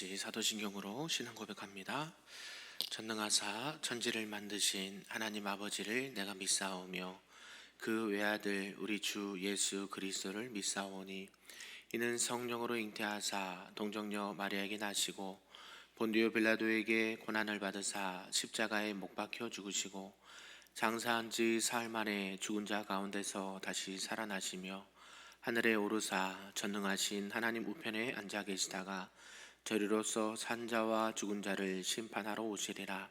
같이 사도신경으로 신앙 고백합니다. 전능하사 천지를 만드신 하나님 아버지를 내가 믿사오며 그 외아들 우리 주 예수 그리스도를 믿사오니 이는 성령으로 잉태하사 동정녀 마리아에게 나시고 본디오 빌라도에게 고난을 받으사 십자가에 못 박혀 죽으시고 장사한 지 사흘 만에 죽은 자 가운데서 다시 살아나시며 하늘에 오르사 전능하신 하나님 우편에 앉아 계시다가 저리로서 산 자와 죽은 자를 심판하러 오시리라.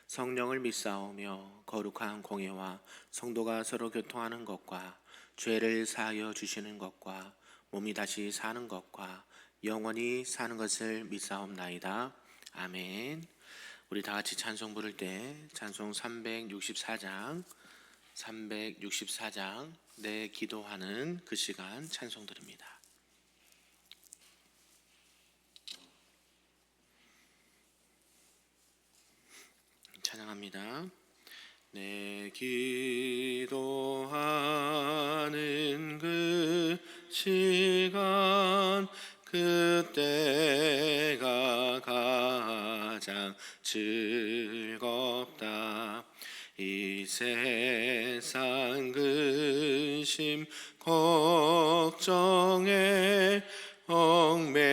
성령을 믿사오며 거룩한 공예와 성도가 서로 교통하는 것과 죄를 사하여 주시는 것과 몸이 다시 사는 것과 영원히 사는 것을 믿사옵나이다. 아멘. 우리 다 같이 찬송 부를 때 찬송 364장 내 기도하는 그 시간 찬송 드립니다. 찬양합니다. 내 기도하는 그 시간 그때가 가장 즐겁다. 이 세상 근심 걱정에 얽매인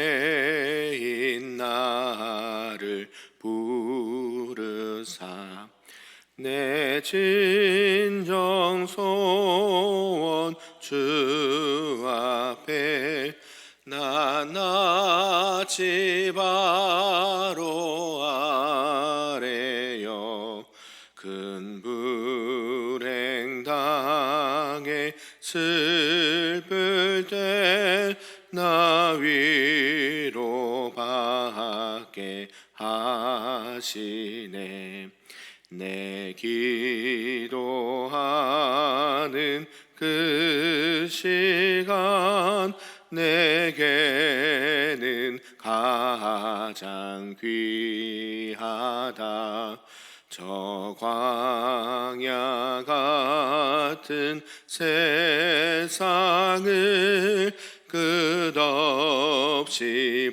나를 부르사 내 진정 소원 주 앞에 낱낱이 바로 아래여 큰 불행 당해 슬플 때 나 위로받게 하시네. 내 기도하는 그 시간 내게는 가장 귀하다. 저 광야 같은 세상을 끝없이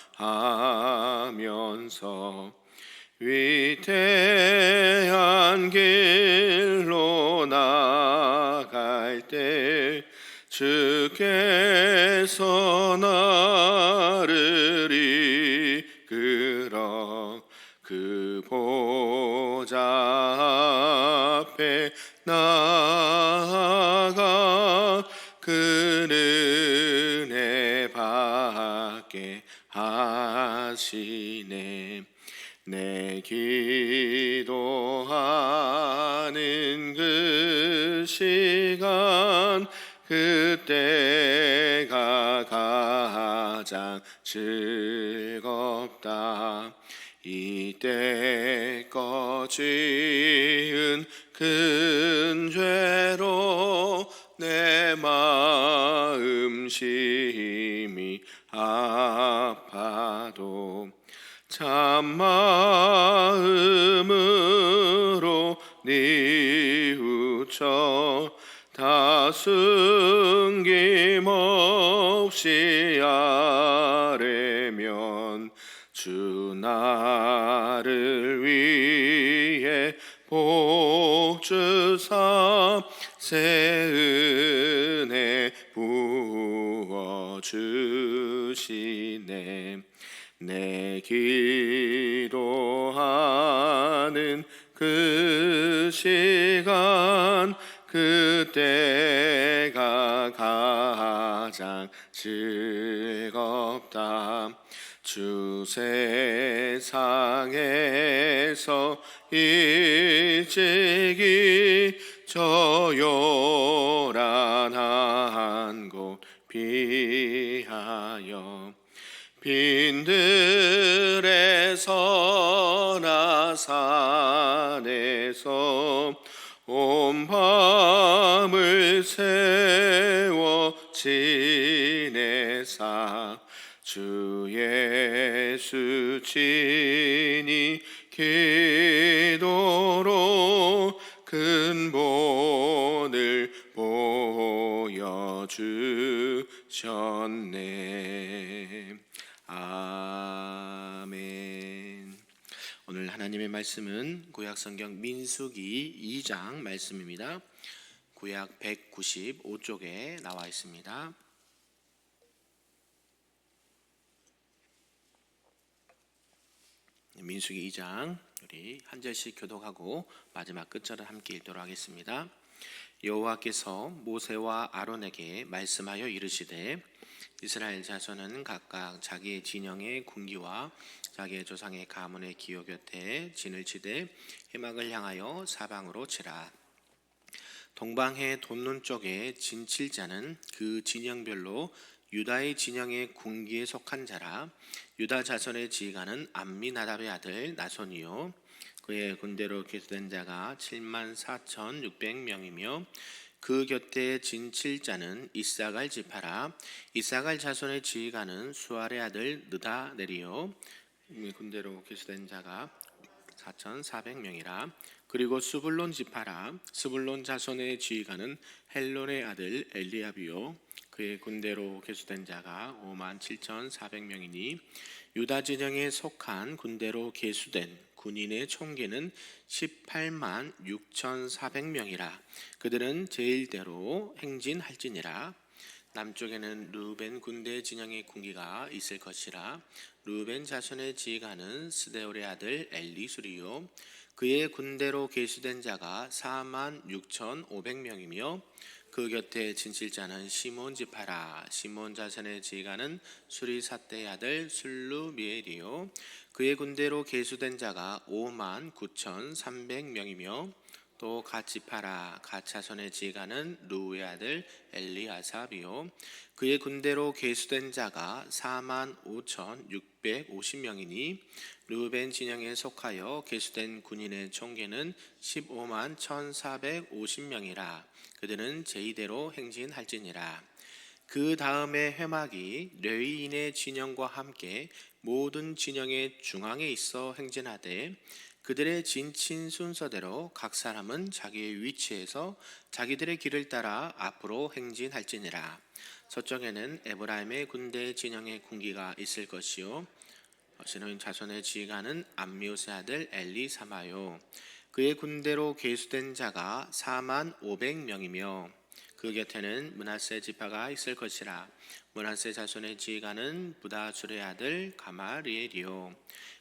방황하면서 위태한 길로 나갈 때 주께서 나를 이끌어 그 보좌 앞에 나아가 그 은혜 받게 하시네. 내 기도하는 그 시간 그때가 가장 즐겁다. 이때껏 지은 큰 죄로 내 마음 심히 아파도 참마음으로 뉘우쳐 다 숨김없이 아뢰면 주 나를 위해 복 주사 새 은혜 부어주시네. 내 기도하는 그 시간 그때가 가장 즐겁다. 주 세상에서 일찍이 저 요란한 곳 피하여 빈들에서나 산에서 온 밤을 새워 지내사 주 예수 친히 기도로 근본을 보여주셨네. 아멘. 오늘 하나님의 말씀은 구약성경 민수기 2장 말씀입니다. 구약 195쪽에 나와 있습니다. 민수기 2장 우리 한 절씩 교독하고 마지막 끝절을 함께 읽도록 하겠습니다. 여호와께서 모세와 아론에게 말씀하여 이르시되 이스라엘 자손은 각각 자기의 진영의 군기와 자기의 조상의 가문의 기호 곁에 진을 치되 해막을 향하여 사방으로 치라. 동방해 돋는 쪽에 진 칠 자는 그 진영별로 유다의 진영의 군기에 속한 자라. 유다 자손의 지휘관은 암미나답의 아들 나손이요 그의 군대로 계수된 자가 74,600명이며 그 곁에 진 칠 자는 이사갈 지파라. 이사갈 자손의 지휘관은 수알의 아들 느다넬이요 군대로 계수된 자가 4,400명이라. 그리고 스불론 지파라. 스불론 자손의 지휘관은 헬론의 아들 엘리압이요 그의 군대로 계수된 자가 57,400명이니 유다 진영에 속한 군대로 계수된 군인의 총계는 186,400명이라. 그들은 제일대로 행진할지니라. 남쪽에는 르우벤 군대 진영의 군기가 있을 것이라. 르우벤 자손의 지휘관은 스데올의 아들 엘리수리요 그의 군대로 계수된 자가 46,500명이며 그 곁에 진칠자는 시몬 지파라. 시몬 자손의 지휘관은 수리사떼의 아들 술루미엘이요 그의 군대로 계수된 자가 59,300명이며 또 갓 지파라. 갓 자손의 지휘관은 루의 아들 엘리아삽이요 그의 군대로 계수된 자가 45,650명이니 르우벤 진영에 속하여 계수된 군인의 총계는 151,450명이라. 그들은 제이대로 행진할지니라. 그 다음에 회막이 레위인의 진영과 함께 모든 진영의 중앙에 있어 행진하되 그들의 진친 순서대로 각 사람은 자기의 위치에서 자기들의 길을 따라 앞으로 행진할지니라. 서쪽에는 에브라임의 군대 진영의 군기가 있을 것이요 시므온 자손의 지휘관은 암미우스의 아들 엘리사마요 그의 군대로 계수된 자가 45,000명이며 그 곁에는 므낫세 지파가 있을 것이라. 므낫세 자손의 지휘관은 부다술의 아들 가마리엘이요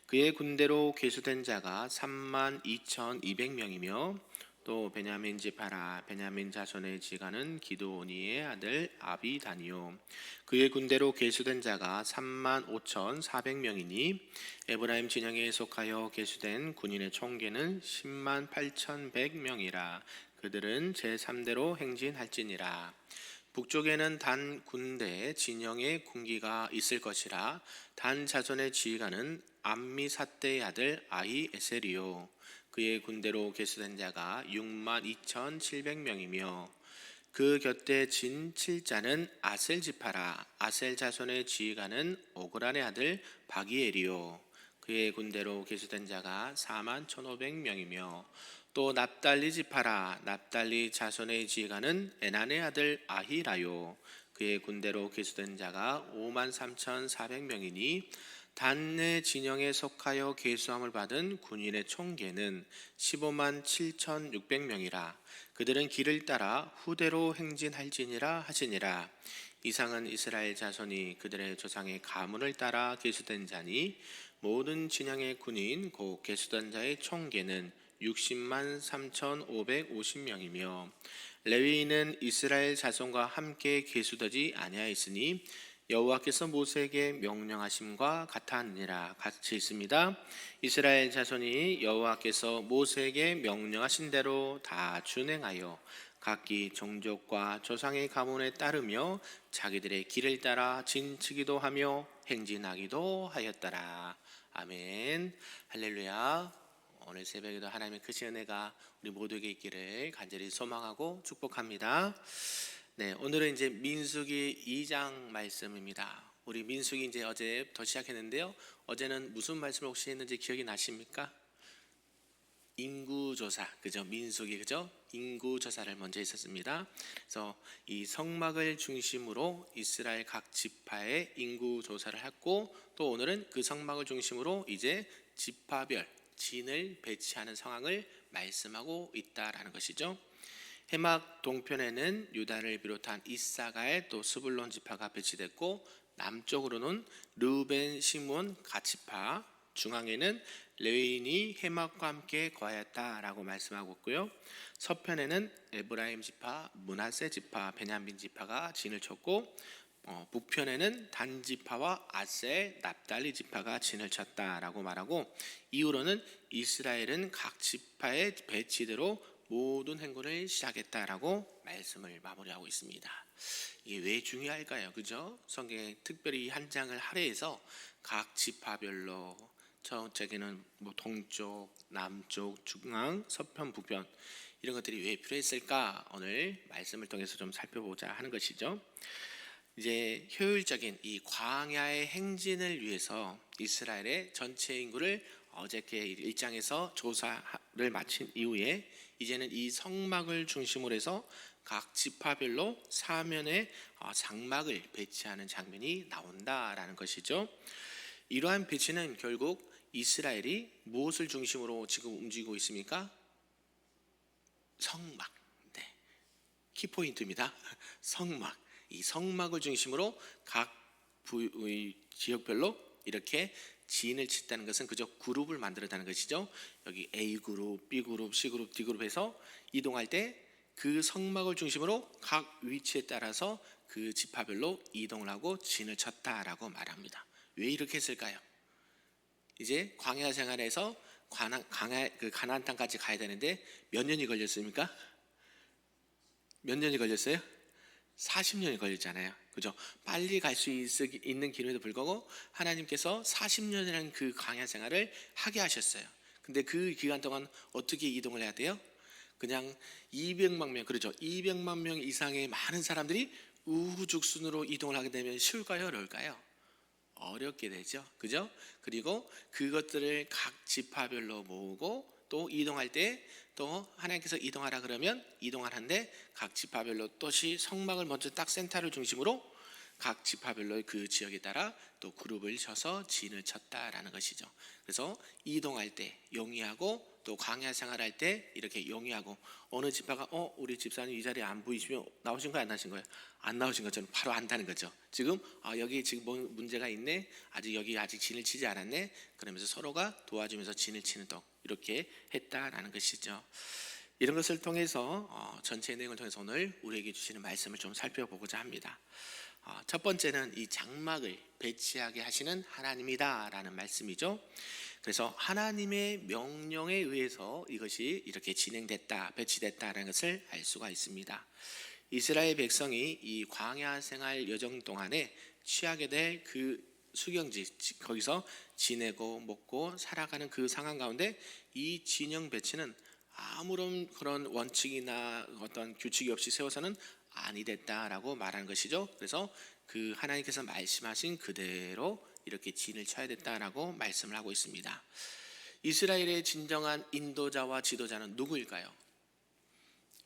그의 군대로 계수된 자가 32,200명이며 또 베냐민 지파라. 베냐민 자손의 지휘관은 기드오니의 아들 아비다니요 그의 군대로 계수된 자가 35,400명이니 에브라임 진영에 속하여 계수된 군인의 총계는 108,100명이라. 그들은 제3대로 행진할지니라. 북쪽에는 단 군대 진영의 군기가 있을 것이라. 단 자손의 지휘관은 암미사떼의 아들 아히에셀이요 그의 군대로 계수된 자가 62,700명이며 그 곁에 진 칠자는 아셀 지파라. 아셀 자손의 지휘관은 오그란의 아들 바기엘이요 그의 군대로 계수된 자가 41,500명이며 또 납달리 지파라. 납달리 자손의 지휘관은 에난의 아들 아히라요 그의 군대로 계수된 자가 53,400명이니 단의 진영에 속하여 계수함을 받은 군인의 총계는 157,600명이라. 그들은 길을 따라 후대로 행진할지니라 하시니라. 이상은 이스라엘 자손이 그들의 조상의 가문을 따라 계수된 자니 모든 진영의 군인 곧 계수된 자의 총계는 603,550명이며 레위인은 이스라엘 자손과 함께 계수되지 아니하였으니 여호와께서 모세에게 명령하심과 같았느니라. 같이 있습니다. 이스라엘 자손이 여호와께서 모세에게 명령하신 대로 다 준행하여 각기 종족과 조상의 가문에 따르며 자기들의 길을 따라 진치기도 하며 행진하기도 하였더라. 아멘. 할렐루야. 오늘 새벽에도 하나님의 크신 은혜가 우리 모두에게 있기를 간절히 소망하고 축복합니다. 네, 오늘은 이제 민수기 2장 말씀입니다. 우리 민수기 이제 어제부터 시작했는데요. 어제는 무슨 말씀을 혹시 했는지 기억이 나십니까? 인구조사, 그죠? 민수기, 그죠? 인구 조사를 먼저 했었습니다. 그래서 이 성막을 중심으로 이스라엘 각 지파의 인구 조사를 했고, 또 오늘은 그 성막을 중심으로 이제 지파별 진을 배치하는 상황을 말씀하고 있다라는 것이죠. 해막 동편에는 유다를 비롯한 이사가의 또 스불론 지파가 배치됐고, 남쪽으로는 르우벤, 시몬, 갓 지파, 중앙에는 레위인이 해막과 함께 거하였다라고 말씀하고 있고요. 서편에는 에브라임 지파, 므낫세 지파, 베냐민 지파가 진을 쳤고, 북편에는 단 지파와 아셀, 납달리 지파가 진을 쳤다라고 말하고, 이후로는 이스라엘은 각 지파의 배치대로 모든 행군을 시작했다라고 말씀을 마무리하고 있습니다. 이게 왜 중요할까요? 그죠? 성경에 특별히 한 장을 할애해서 각 지파별로 저기는 뭐 동쪽, 남쪽, 중앙, 서편, 북편 이런 것들이 왜 필요했을까? 오늘 말씀을 통해서 좀 살펴보자 하는 것이죠. 이제 효율적인 이 광야의 행진을 위해서 이스라엘의 전체 인구를 어저께 1장에서 조사를 마친 이후에 이제는 이 성막을 중심으로 해서 각 지파별로 사면에 장막을 배치하는 장면이 나온다라는 것이죠. 이러한 배치는 결국 이스라엘이 무엇을 중심으로 지금 움직이고 있습니까? 성막. 네. 키포인트입니다. 성막. 이 성막을 중심으로 각 지역별로 이렇게 진을 쳤다는 것은 그저 그룹을 만들었다는 것이죠. 여기 A그룹, B그룹, C그룹, D그룹 해서 이동할 때 그 성막을 중심으로 각 위치에 따라서 그 지파별로 이동을 하고 진을 쳤다라고 말합니다. 왜 이렇게 했을까요? 이제 광야 생활에서 가나안 땅까지 가야 되는데 몇 년이 걸렸습니까? 몇 년이 걸렸어요? 40년이 걸렸잖아요. 그죠? 빨리 갈 수 있는 길에도 불구하고 하나님께서 40년이라는 그 광야 생활을 하게 하셨어요. 근데 그 기간 동안 어떻게 이동을 해야 돼요? 그냥 200만 명, 그렇죠? 200만 명 이상의 많은 사람들이 우후죽순으로 이동을 하게 되면 쉬울까요? 어려울까요? 어렵게 되죠. 그죠? 그리고 그것들을 각 지파별로 모으고 또 이동할 때 또 하나님께서 이동하라 그러면 이동하는데 각 지파별로 또시 성막을 먼저 딱 센터를 중심으로 각 지파별로 그 지역에 따라 또 그룹을 쳐서 진을 쳤다라는 것이죠. 그래서 이동할 때 용이하고 또 광야 생활할 때 이렇게 용이하고 어느 지파가 우리 집사님 이 자리에 안 보이시면 나오신 거예요? 안 나오신 거예요? 안 나오신 것처럼 바로 안다는 거죠. 지금 여기 지금 뭐 문제가 있네. 여기 아직 진을 치지 않았네. 그러면서 서로가 도와주면서 진을 치는 또 이렇게 했다라는 것이죠. 이런 것을 통해서 전체 내용을 통해서 오늘 우리에게 주시는 말씀을 좀 살펴보고자 합니다. 첫 번째는 이 장막을 배치하게 하시는 하나님이다라는 말씀이죠. 그래서 하나님의 명령에 의해서 이것이 이렇게 진행됐다, 배치됐다라는 것을 알 수가 있습니다. 이스라엘 백성이 이 광야 생활 여정 동안에 취하게 될 그 수경지, 거기서 지내고 먹고 살아가는 그 상황 가운데 이 진영 배치는 아무런 그런 원칙이나 어떤 규칙이 없이 세워서는 아니 됐다라고 말하는 것이죠. 그래서 그 하나님께서 말씀하신 그대로 이렇게 진을 쳐야 됐다라고 말씀을 하고 있습니다. 이스라엘의 진정한 인도자와 지도자는 누구일까요?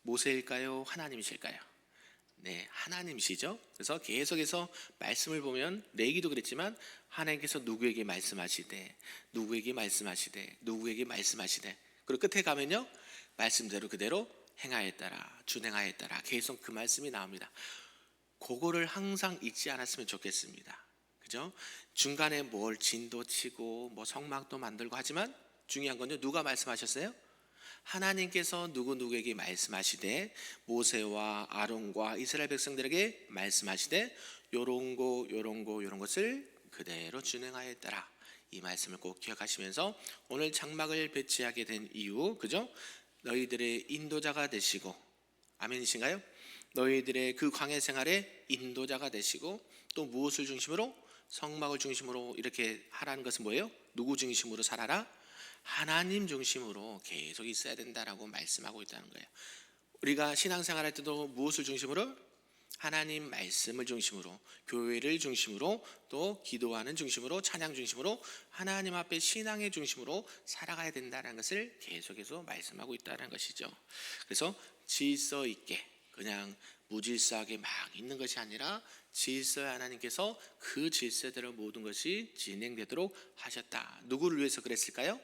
모세일까요? 하나님이실까요? 네, 하나님이시죠. 그래서 계속해서 말씀을 보면 레위기도 그랬지만 하나님께서 누구에게 말씀하시되 누구에게 말씀하시되 누구에게 말씀하시되 그리고 끝에 가면요 말씀대로 그대로 행하였더라 준행하였더라 계속 그 말씀이 나옵니다. 그거를 항상 잊지 않았으면 좋겠습니다. 그죠? 중간에 뭘 진도 치고 뭐 성막도 만들고 하지만 중요한 건요 누가 말씀하셨어요? 하나님께서 누구에게 말씀하시되 모세와 아론과 이스라엘 백성들에게 말씀하시되 요런 것을 그대로 준행하였더라. 이 말씀을 꼭 기억하시면서 오늘 장막을 배치하게 된 이유, 그죠? 너희들의 인도자가 되시고, 아멘이신가요? 너희들의 그 광야 생활의 인도자가 되시고 또 무엇을 중심으로? 성막을 중심으로 이렇게 하라는 것은 뭐예요? 누구 중심으로 살아라? 하나님 중심으로 계속 있어야 된다라고 말씀하고 있다는 거예요. 우리가 신앙생활 할 때도 무엇을 중심으로? 하나님 말씀을 중심으로, 교회를 중심으로, 또 기도하는 중심으로, 찬양 중심으로, 하나님 앞에 신앙의 중심으로 살아가야 된다는 것을 계속해서 말씀하고 있다는 것이죠. 그래서 질서 있게 그냥 무질서하게 막 있는 것이 아니라 질서의 하나님께서 그 질서대로 모든 것이 진행되도록 하셨다. 누구를 위해서 그랬을까요?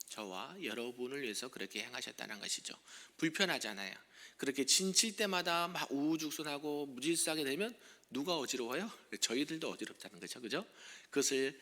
저와 여러분을 위해서 그렇게 행하셨다는 것이죠. 불편하잖아요. 그렇게 지칠 때마다 막 우후죽순하고 무질서하게 되면 누가 어지러워요? 저희들도 어지럽다는 거죠. 그죠? 그것을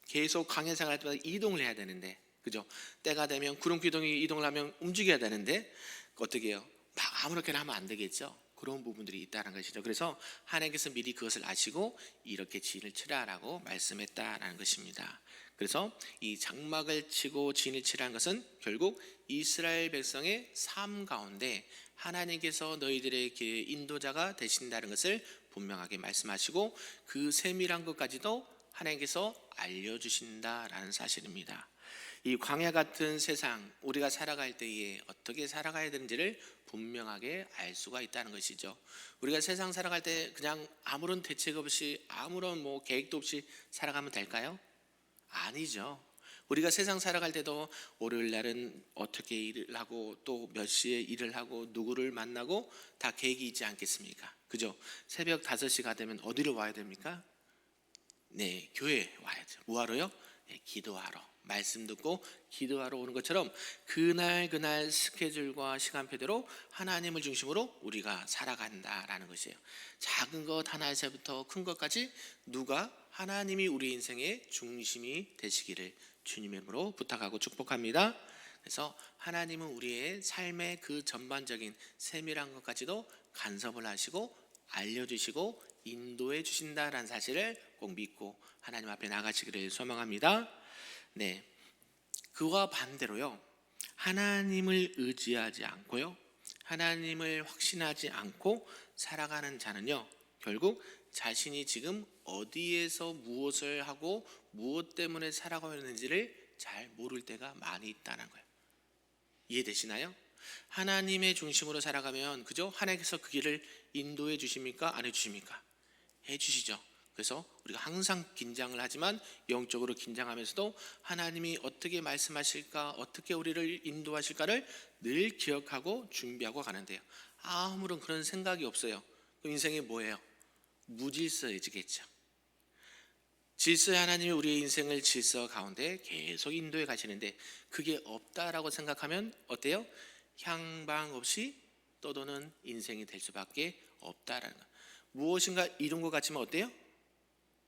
계속 광야 생활할 때마다 이동을 해야 되는데, 그죠? 때가 되면 구름기둥이 이동을 하면 움직여야 되는데 어떻게 해요? 막 아무렇게나 하면 안 되겠죠. 그런 부분들이 있다는 것이죠. 그래서 하나님께서 미리 그것을 아시고 이렇게 진을 치라라고 말씀했다라는 것입니다. 그래서 이 장막을 치고 진을 치라는 것은 결국 이스라엘 백성의 삶 가운데 하나님께서 너희들의 인도자가 되신다는 것을 분명하게 말씀하시고 그 세밀한 것까지도 하나님께서 알려주신다라는 사실입니다. 이 광야 같은 세상, 우리가 살아갈 때에 어떻게 살아가야 되는지를 분명하게 알 수가 있다는 것이죠. 우리가 세상 살아갈 때 그냥 아무런 대책 없이 아무런 계획도 없이 살아가면 될까요? 아니죠. 우리가 세상 살아갈 때도 월요일 날은 어떻게 일을 하고 또 몇 시에 일을 하고 누구를 만나고 다 계획이 있지 않겠습니까? 그죠? 새벽 5시가 되면 어디로 와야 됩니까? 네, 교회 와야죠. 뭐하러요? 네, 기도하러. 말씀 듣고 기도하러 오는 것처럼 그날 스케줄과 시간표대로 하나님을 중심으로 우리가 살아간다라는 것이에요. 작은 것 하나에서부터 큰 것까지 누가 하나님이 우리 인생의 중심이 되시기를 주님의 이름으로 부탁하고 축복합니다. 그래서 하나님은 우리의 삶의 그 전반적인 세밀한 것까지도 간섭을 하시고 알려주시고 인도해 주신다라는 사실을 꼭 믿고 하나님 앞에 나가시기를 소망합니다. 네, 그와 반대로요, 하나님을 의지하지 않고요, 하나님을 확신하지 않고 살아가는 자는요, 결국 자신이 지금 어디에서 무엇을 하고 무엇 때문에 살아가고 있는지를 잘 모를 때가 많이 있다는 거예요. 이해되시나요? 하나님의 중심으로 살아가면 그죠? 하나님께서 그 길을 인도해 주십니까? 안 해주십니까? 해주시죠. 그래서 우리가 항상 긴장을 하지만 영적으로 긴장하면서도 하나님이 어떻게 말씀하실까, 어떻게 우리를 인도하실까를 늘 기억하고 준비하고 가는데요, 아무런 그런 생각이 없어요. 그럼 인생이 뭐예요? 무질서해지겠죠. 질서의 하나님이 우리의 인생을 질서 가운데 계속 인도해 가시는데 그게 없다라고 생각하면 어때요? 향방 없이 떠도는 인생이 될 수밖에 없다라는 거. 무엇인가 이룬 것 같지만 어때요?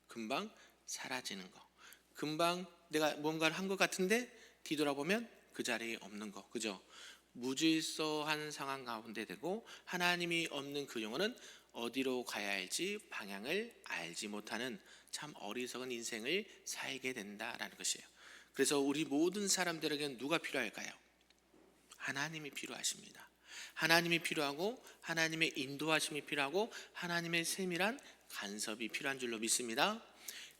금방 사라지는 거. 금방 내가 뭔가를 한 것 같은데 뒤돌아보면 그 자리에 없는 거. 그죠? 무질서한 상황 가운데 되고 하나님이 없는 그 영혼은 어디로 가야 할지 방향을 알지 못하는 참 어리석은 인생을 살게 된다라는 것이에요. 그래서 우리 모든 사람들에게는 누가 필요할까요? 하나님이 필요하십니다. 하나님이 필요하고 하나님의 인도하심이 필요하고 하나님의 세밀한 간섭이 필요한 줄로 믿습니다.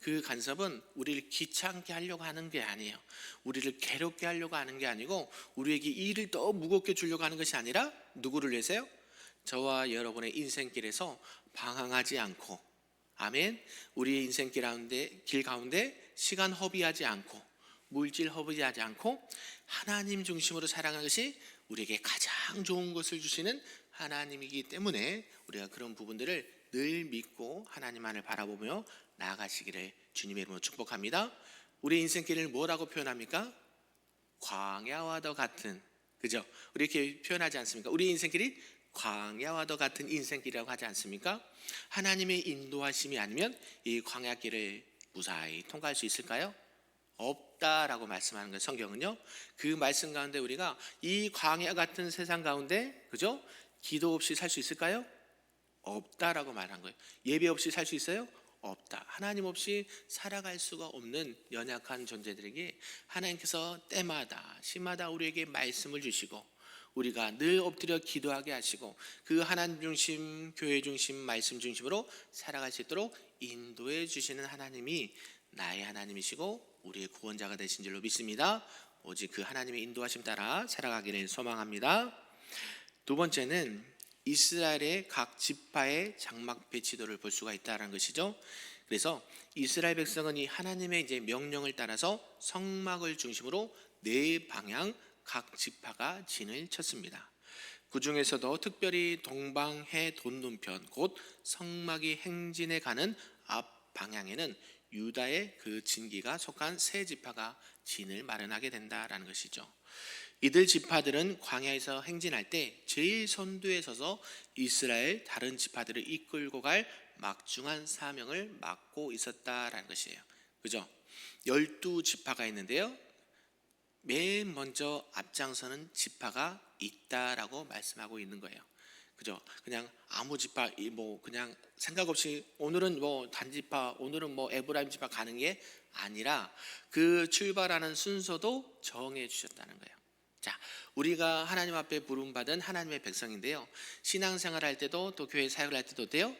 그 간섭은 우리를 귀찮게 하려고 하는 게 아니에요. 우리를 괴롭게 하려고 하는 게 아니고 우리에게 일을 더 무겁게 주려고 하는 것이 아니라 누구를 위해서요? 저와 여러분의 인생길에서 방황하지 않고, 아멘, 우리의 인생길 가운데 시간 허비하지 않고 물질 허비하지 않고 하나님 중심으로 살아가는 것이 우리에게 가장 좋은 것을 주시는 하나님이기 때문에 우리가 그런 부분들을 늘 믿고 하나님만을 바라보며 나아가시기를 주님의 이름으로 축복합니다. 우리 인생길을 뭐라고 표현합니까? 광야와도 같은, 그죠? 우리 이렇게 표현하지 않습니까? 우리 인생길이 광야와도 같은 인생길이라고 하지 않습니까? 하나님의 인도하심이 아니면 이 광야길을 무사히 통과할 수 있을까요? 없다라고 말씀하는 거예요. 성경은요. 그 말씀 가운데 우리가 이 광야 같은 세상 가운데, 그죠? 기도 없이 살 수 있을까요? 없다라고 말한 거예요. 예배 없이 살 수 있어요? 없다. 하나님 없이 살아갈 수가 없는 연약한 존재들에게 하나님께서 때마다 시마다 우리에게 말씀을 주시고 우리가 늘 엎드려 기도하게 하시고 그 하나님 중심, 교회 중심, 말씀 중심으로 살아갈 수 있도록 인도해 주시는 하나님이 나의 하나님이시고 우리의 구원자가 되신 줄로 믿습니다. 오직 그 하나님의 인도하심 따라 살아가기를 소망합니다. 두 번째는 이스라엘의 각 지파의 장막 배치도를 볼 수가 있다는 것이죠. 그래서 이스라엘 백성은 이 하나님의 이제 명령을 따라서 성막을 중심으로 네 방향 각 지파가 진을 쳤습니다. 그 중에서도 특별히 동방해 돈눈편 곧 성막이 행진해 가는 앞 방향에는 유다의 그 진기가 속한 세 지파가 진을 마련하게 된다라는 것이죠. 이들 지파들은 광야에서 행진할 때 제일 선두에 서서 이스라엘 다른 지파들을 이끌고 갈 막중한 사명을 맡고 있었다라는 것이에요. 그죠? 12지파가 있는데요. 맨 먼저 앞장서는 지파가 있다라고 말씀하고 있는 거예요. 그죠? 그냥 아무 지파 뭐 그냥 생각 없이 오늘은 뭐 단지파, 오늘은 뭐 에브라임 지파 가는 게 아니라 그 출발하는 순서도 정해 주셨다는 거예요. 자, 우리가 하나님 앞에 부름받은 하나님의 백성인데요. 신앙생활 할 때도 또 교회 사역을 할 때도 돼요.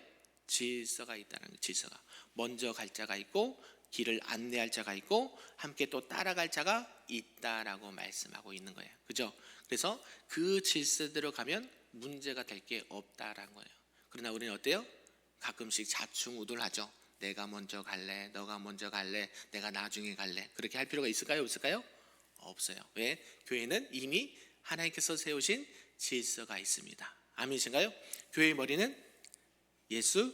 질서가 있다는 거예요. 질서가. 먼저 갈 자가 있고 길을 안내할 자가 있고 함께 또 따라갈 자가 있다라고 말씀하고 있는 거예요. 그죠? 그래서 그 질서대로 가면 문제가 될 게 없다라는 거예요. 그러나 우리는 어때요? 가끔씩 자충우돌하죠. 내가 먼저 갈래, 너가 먼저 갈래, 내가 나중에 갈래. 그렇게 할 필요가 있을까요? 없을까요? 없어요. 왜? 교회는 이미 하나님께서 세우신 질서가 있습니다. 아멘이신가요? 교회의 머리는 예수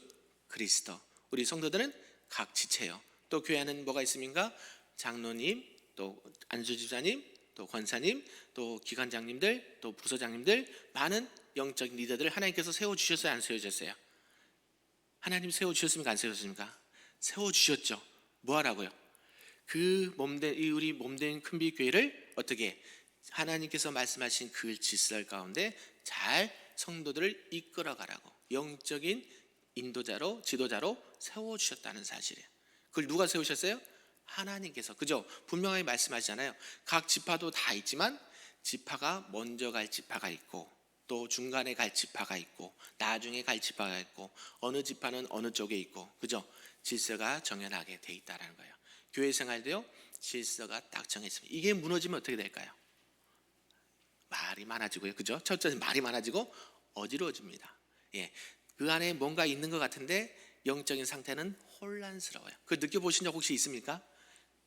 그리스도. 우리 성도들은 각 지체요. 또 교회 안에는 뭐가 있습니까? 장로님, 또 안수집사님, 또 권사님, 또 기관장님들, 또 부서장님들, 많은 영적인 리더들을 하나님께서 세워주셨어요? 안 세워주셨어요? 하나님 세워주셨습니까? 안 세워주셨습니까? 세워주셨죠. 뭐 하라고요? 그 몸된 우리 몸된 큰비 교회를 어떻게 하나님께서 말씀하신 그 질서 가운데 잘 성도들을 이끌어가라고 영적인 인도자로 지도자로 세워주셨다는 사실이에요. 그걸 누가 세우셨어요? 하나님께서. 그죠? 분명하게 말씀하시잖아요. 각 지파도 다 있지만 지파가 먼저 갈 지파가 있고 또 중간에 갈 지파가 있고 나중에 갈 지파가 있고 어느 지파는 어느 쪽에 있고 그죠? 질서가 정연하게 돼 있다는 거예요. 교회 생활도요 질서가 딱 정해 있습니다. 이게 무너지면 어떻게 될까요? 말이 많아지고요. 그죠? 첫째는 말이 많아지고 어지러워집니다. 예. 그 안에 뭔가 있는 것 같은데 영적인 상태는 혼란스러워요. 그 느껴보신 적 혹시 있습니까?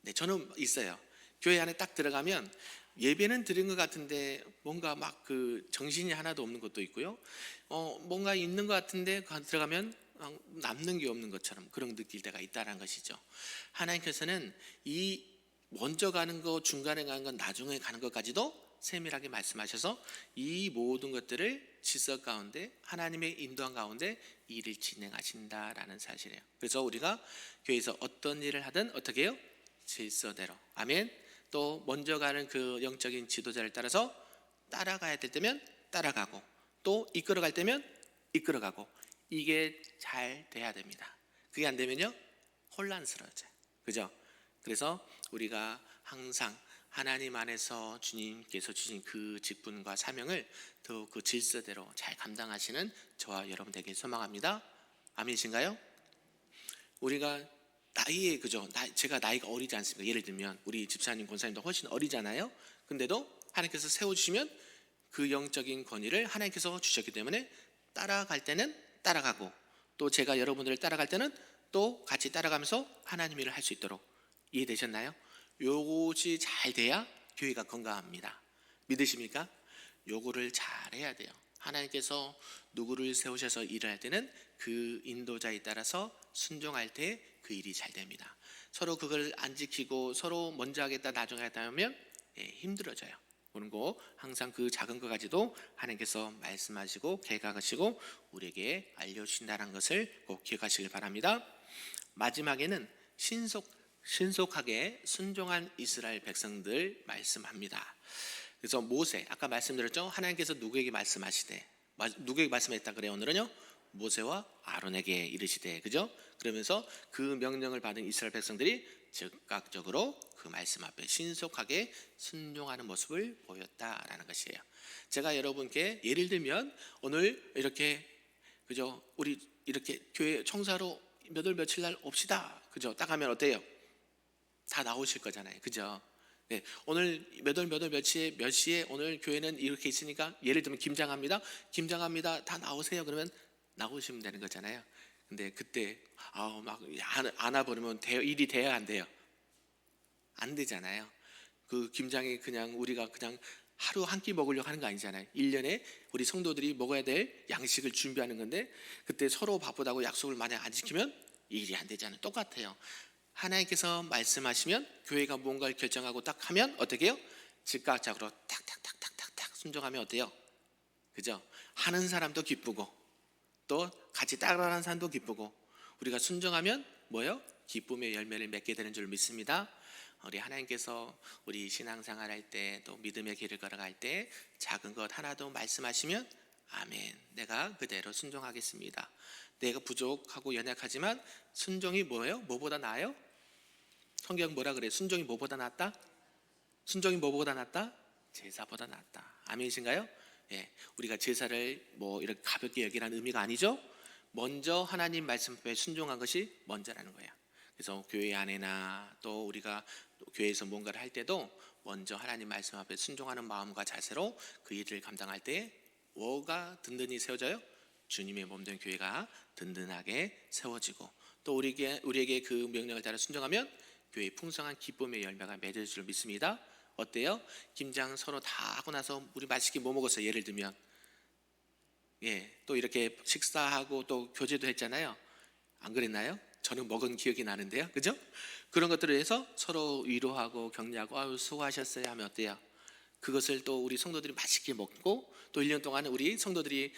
네, 저는 있어요. 교회 안에 딱 들어가면 예배는 드린 것 같은데 뭔가 막 그 정신이 하나도 없는 것도 있고요. 뭔가 있는 것 같은데 들어가면 남는 게 없는 것처럼 그런 느낄 때가 있다는 것이죠. 하나님께서는 이 먼저 가는 거, 중간에 가는 건, 나중에 가는 것까지도 세밀하게 말씀하셔서 이 모든 것들을 질서 가운데 하나님의 인도한 가운데 일을 진행하신다라는 사실이에요. 그래서 우리가 교회에서 어떤 일을 하든 어떻게 해요? 질서대로. 아멘. 또 먼저 가는 그 영적인 지도자를 따라서 따라가야 될 때면 따라가고 또 이끌어갈 때면 이끌어가고 이게 잘 돼야 됩니다. 그게 안 되면요 혼란스러워져요. 그죠? 그래서 우리가 항상 하나님 안에서 주님께서 주신 그 직분과 사명을 더욱 그 질서대로 잘 감당하시는 저와 여러분 되길 소망합니다. 아멘이신가요? 우리가 나이에 그죠? 제가 나이가 어리지 않습니까? 예를 들면 우리 집사님, 권사님도 훨씬 어리잖아요. 근데도 하나님께서 세워주시면 그 영적인 권위를 하나님께서 주셨기 때문에 따라갈 때는 따라가고 또 제가 여러분들을 따라갈 때는 또 같이 따라가면서 하나님 일을 할 수 있도록 이해되셨나요? 요것이 잘 돼야 교회가 건강합니다. 믿으십니까? 요거를 잘 해야 돼요. 하나님께서 누구를 세우셔서 일을 할 때는 그 인도자에 따라서 순종할 때 그 일이 잘 됩니다. 서로 그걸 안 지키고 서로 먼저 하겠다 나중에 하겠다 하면 힘들어져요. 그런 거 항상 그 작은 것까지도 하나님께서 말씀하시고 계획하시고 우리에게 알려주신다는 것을 꼭 기억하시길 바랍니다. 마지막에는 신속하게 순종한 이스라엘 백성들 말씀합니다. 그래서 모세, 아까 말씀드렸죠? 하나님께서 누구에게 말씀하시되 누구에게 말씀했다 그래요? 오늘은요 모세와 아론에게 이르시되, 그죠? 그러면서 그 명령을 받은 이스라엘 백성들이 즉각적으로 그 말씀 앞에 신속하게 순종하는 모습을 보였다라는 것이에요. 제가 여러분께 예를 들면 오늘 이렇게 그죠? 우리 이렇게 교회 청사로 몇 월 며칠 날 옵시다, 그죠? 딱 하면 어때요? 다 나오실 거잖아요, 그죠? 네, 오늘 몇 시에 오늘 교회는 이렇게 있으니까 예를 들면 김장합니다. 김장합니다. 다 나오세요. 그러면 나오시면 되는 거잖아요. 근데 그때 막 안아버리면 일이 돼야 안 돼요? 안 되잖아요. 그 김장이 그냥 우리가 그냥 하루 한 끼 먹으려고 하는 거 아니잖아요. 1년에 우리 성도들이 먹어야 될 양식을 준비하는 건데 그때 서로 바쁘다고 약속을 만약 안 지키면 일이 안 되잖아요. 똑같아요. 하나님께서 말씀하시면 교회가 뭔가를 결정하고 딱 하면 어떻게 해요? 즉각적으로 탁탁탁탁탁탁 순종하면 어때요? 그죠? 하는 사람도 기쁘고 또 같이 따라하는 사람도 기쁘고 우리가 순종하면 뭐요? 기쁨의 열매를 맺게 되는 줄 믿습니다. 우리 하나님께서 우리 신앙생활 할 때 또 믿음의 길을 걸어갈 때 작은 것 하나도 말씀하시면 아멘, 내가 그대로 순종하겠습니다. 내가 부족하고 연약하지만 순종이 뭐예요? 뭐보다 나아요? 성경 뭐라 그래요? 순종이 뭐보다 낫다? 순종이 뭐보다 낫다? 제사보다 낫다. 아멘이신가요? 예, 우리가 제사를 뭐 이렇게 가볍게 여기라는 의미가 아니죠. 먼저 하나님 말씀 앞에 순종한 것이 먼저라는 거예요. 그래서 교회 안에나 또 우리가 교회에서 뭔가를 할 때도 먼저 하나님 말씀 앞에 순종하는 마음과 자세로 그 일을 감당할 때 뭐가 든든히 세워져요? 주님의 몸된 교회가 든든하게 세워지고 또 우리에게 그 명령을 따라 순종하면 교회의 풍성한 기쁨의 열매가 맺을 줄 믿습니다. 어때요? 김장 서로 다 하고 나서 우리 맛있게 뭐 먹었어요? 예를 들면 또 이렇게 식사하고 또 교제도 했잖아요. 안 그랬나요? 저는 먹은 기억이 나는데요. 그죠? 그런 것들을 해서 서로 위로하고 격려하고 아유 수고하셨어요 하면 어때요? 그것을 또 우리 성도들이 맛있게 먹고 또 1년 동안 우리 성도들이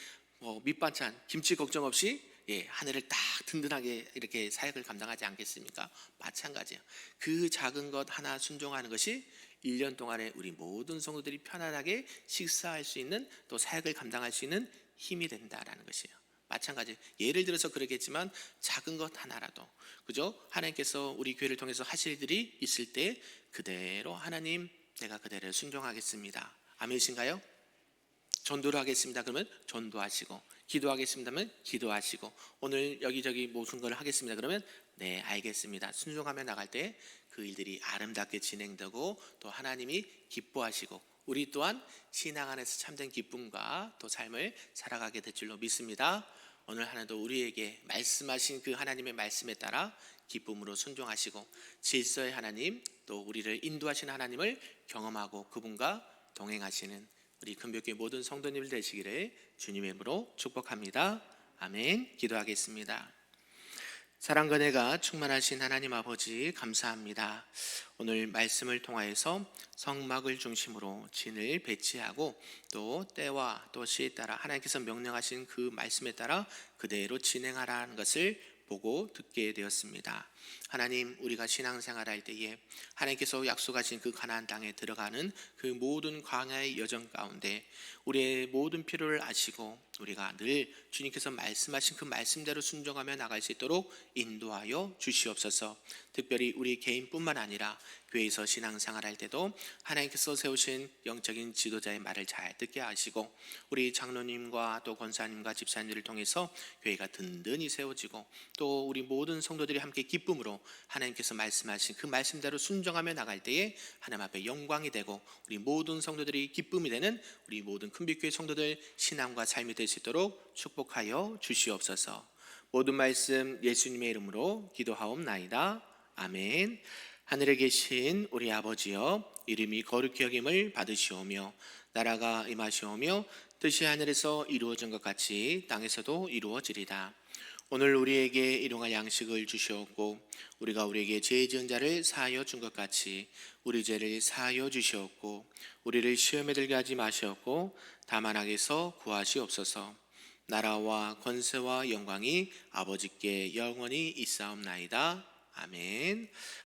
밑반찬 김치 걱정 없이 하늘을 딱 든든하게 이렇게 사역을 감당하지 않겠습니까? 마찬가지예요. 그 작은 것 하나 순종하는 것이 1년 동안에 우리 모든 성도들이 편안하게 식사할 수 있는 또 사역을 감당할 수 있는 힘이 된다라는 것이에요. 마찬가지 예를 들어서 그러겠지만 작은 것 하나라도 그죠? 하나님께서 우리 교회를 통해서 하실 일이 있을 때 그대로 하나님 내가 그대로 순종하겠습니다. 아멘이신가요? 전도를 하겠습니다. 그러면 전도하시고 기도하겠습니다면 기도하시고 오늘 여기저기 무슨 걸 하겠습니다. 그러면 네 알겠습니다. 순종하며 나갈 때 그 일들이 아름답게 진행되고 또 하나님이 기뻐하시고 우리 또한 신앙 안에서 참된 기쁨과 또 삶을 살아가게 될 줄로 믿습니다. 오늘 하나도 우리에게 말씀하신 그 하나님의 말씀에 따라 기쁨으로 순종하시고 질서의 하나님 또 우리를 인도하시는 하나님을 경험하고 그분과 동행하시는 우리 금벽교회 모든 성도님들 되시기를 주님의 이름으로 축복합니다. 아멘. 기도하겠습니다. 사랑과 은혜가 충만하신 하나님 아버지 감사합니다. 오늘 말씀을 통하여서 성막을 중심으로 진을 배치하고 또 때와 또 시에 따라 하나님께서 명령하신 그 말씀에 따라 그대로 진행하라는 것을 보고 듣게 되었습니다. 하나님 우리가 신앙생활 할 때에 하나님께서 약속하신 그 가나안 땅에 들어가는 그 모든 광야의 여정 가운데 우리의 모든 필요를 아시고 우리가 늘 주님께서 말씀하신 그 말씀대로 순종하며 나갈 수 있도록 인도하여 주시옵소서. 특별히 우리 개인뿐만 아니라 교회에서 신앙생활 할 때도 하나님께서 세우신 영적인 지도자의 말을 잘 듣게 하시고 우리 장로님과 또 권사님과 집사님들을 통해서 교회가 든든히 세워지고 또 우리 모든 성도들이 함께 기쁨으로 하나님께서 말씀하신 그 말씀대로 순종하며 나갈 때에 하나님 앞에 영광이 되고 우리 모든 성도들이 기쁨이 되는 우리 모든 큰빛교회 성도들 신앙과 삶이 될 수 있도록 축복하여 주시옵소서. 모든 말씀 예수님의 이름으로 기도하옵나이다. 아멘. 하늘에 계신 우리 아버지여 이름이 거룩히 여김을 받으시오며 나라가 임하시오며 뜻이 하늘에서 이루어진 것 같이 땅에서도 이루어지리다. 오늘 우리에게 일용할 양식을 주시옵고 우리가 우리에게 죄 지은 자를 사하여 준 것 같이 우리 죄를 사하여 주시옵고 우리를 시험에 들게 하지 마시옵고 다만 악에서 구하시옵소서. 나라와 권세와 영광이 아버지께 영원히 있사옵나이다. 아멘.